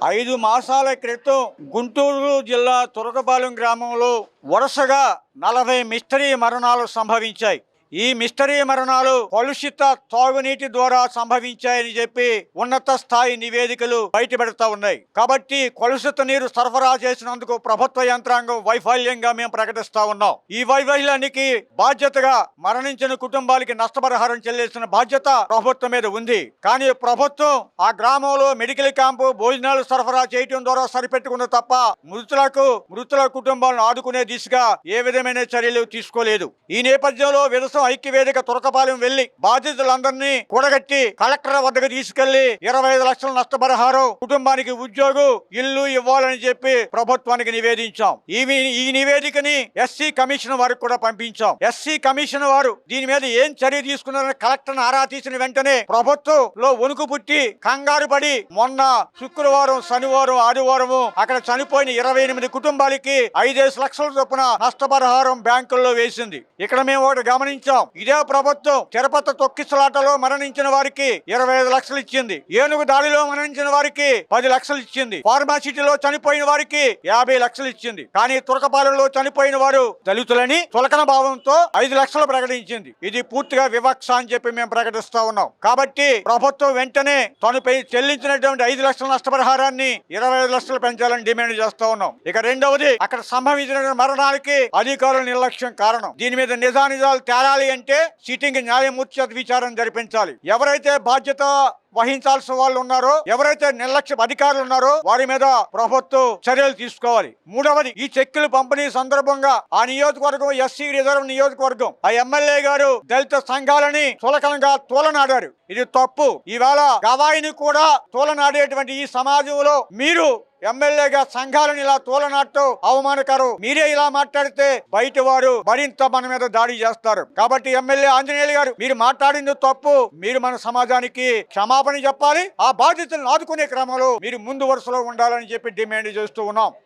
5 మాసాల క్రితం గుంటూరు జిల్లా తురకపాలెం గ్రామంలో వరుసగా 40 మిస్టరీ మరణాలు సంభవించాయి. ఈ మిస్టరీ మరణాలు కలుషిత తాగునీటి ద్వారా సంభవించాయని చెప్పి ఉన్నత స్థాయి నివేదికలు బయటపెడతా ఉన్నాయి. కాబట్టి కలుషిత నీరు సరఫరా చేసినందుకు ప్రభుత్వ యంత్రాంగం వైఫల్యంగా మేము ప్రకటిస్తా ఉన్నాం. ఈ వైఫల్యానికి బాధ్యతగా మరణించిన కుటుంబాలకి నష్టపరిహారం చెల్లించిన బాధ్యత ప్రభుత్వం మీద ఉంది. కానీ ప్రభుత్వం ఆ గ్రామంలో మెడికల్ క్యాంపు భోజనాలు సరఫరా చేయడం ద్వారా సరిపెట్టుకుంది తప్ప మృతుల కుటుంబాలను ఆదుకునే దిశగా ఏ విధమైన చర్యలు తీసుకోలేదు. ఈ నేపథ్యంలో ఐక్యవేదిక తురకపాలెం వెళ్లి బాధితులందరినీ కూడగట్టి కలెక్టర్ వద్దకు తీసుకెళ్లి 25 లక్షల నష్టపరిహారం, కుటుంబానికి ఉద్యోగం, ఇల్లు ఇవ్వాలని చెప్పి ప్రభుత్వానికి నివేదించాం. ఈ నివేదికని ఎస్సీ కమిషన్ వారికి కూడా పంపించాం. ఎస్సీ కమిషన్ వారు దీని మీద ఏం చర్య తీసుకున్నారని కలెక్టర్ ఆరా తీసిన వెంటనే ప్రభుత్వంలో వణుకు పుట్టి కంగారు పడి మొన్న శుక్రవారం, శనివారం, ఆదివారం అక్కడ చనిపోయిన 28 కుటుంబాలకి 5 లక్షల చొప్పున నష్టపరిహారం బ్యాంకుల్లో వేసింది. ఇక్కడ మేము ఒకటి గమనించాం. ఇదే ప్రభుత్వం తిరుపతి తొక్కిసలాటలో మరణించిన వారికి 25 లక్షలు ఇచ్చింది. ఏనుగు దాడిలో మరణించిన వారికి 10 లక్షలు ఇచ్చింది. ఫార్మాసిటీలో చనిపోయిన వారికి 50 లక్షలు ఇచ్చింది. కానీ తురకపాలెంలో చనిపోయిన వారు దళితులని చులకన భావంతో 5 లక్షలు ప్రకటించింది. ఇది పూర్తిగా వివక్ష అని చెప్పి మేము ప్రకటిస్తా ఉన్నాం. కాబట్టి ప్రభుత్వం వెంటనే తనపై చెల్లించినటువంటి 5 లక్షల నష్టపరిహారాన్ని 25 లక్షలు పెంచాలని డిమాండ్ చేస్తా ఉన్నాం. ఇక రెండవది, అక్కడ సంభవించిన మరణాలకి అధికారుల నిర్లక్ష్యం కారణం. దీని మీద నిజానిజాలు తేలాలి అంటే సిట్టింగ్ న్యాయమూర్తి చేత విచారణ జరిపించాలి. ఎవరైతే బాధ్యత వహించాల్సిన వాళ్ళు ఉన్నారో, ఎవరైతే నిర్లక్ష్య అధికారులు ఉన్నారో వారి మీద ప్రభుత్వం చర్యలు తీసుకోవాలి. మూడవది, ఈ చెక్కులు పంపిణీ సందర్భంగా ఆ నియోజకవర్గం ఎస్సీ రిజర్వ్ నియోజకవర్గం ఆ ఎమ్మెల్యే గారు దళిత సంఘాలని చులకనగా తోలనాడారు. ఇది తప్పు. ఈవేళ గవాయిని కూడా తోలనాడేటువంటి ఈ సమాజంలో మీరు ఎమ్మెల్యేగా సంఘాలను ఇలా తోలనాటం అవమానకరం. మీరే ఇలా మాట్లాడితే బయట వారు మరింత మన మీద దాడి చేస్తారు. కాబట్టి ఎమ్మెల్యే ఆంజనేయులు గారు, మీరు మాట్లాడింది తప్పు. మీరు మన సమాజానికి క్షమాపణ చెప్పాలి. ఆ బాధ్యతలను ఆదుకునే క్రమంలో మీరు ముందు వరుసలో ఉండాలని చెప్పి డిమాండ్ చేస్తూ ఉన్నాం.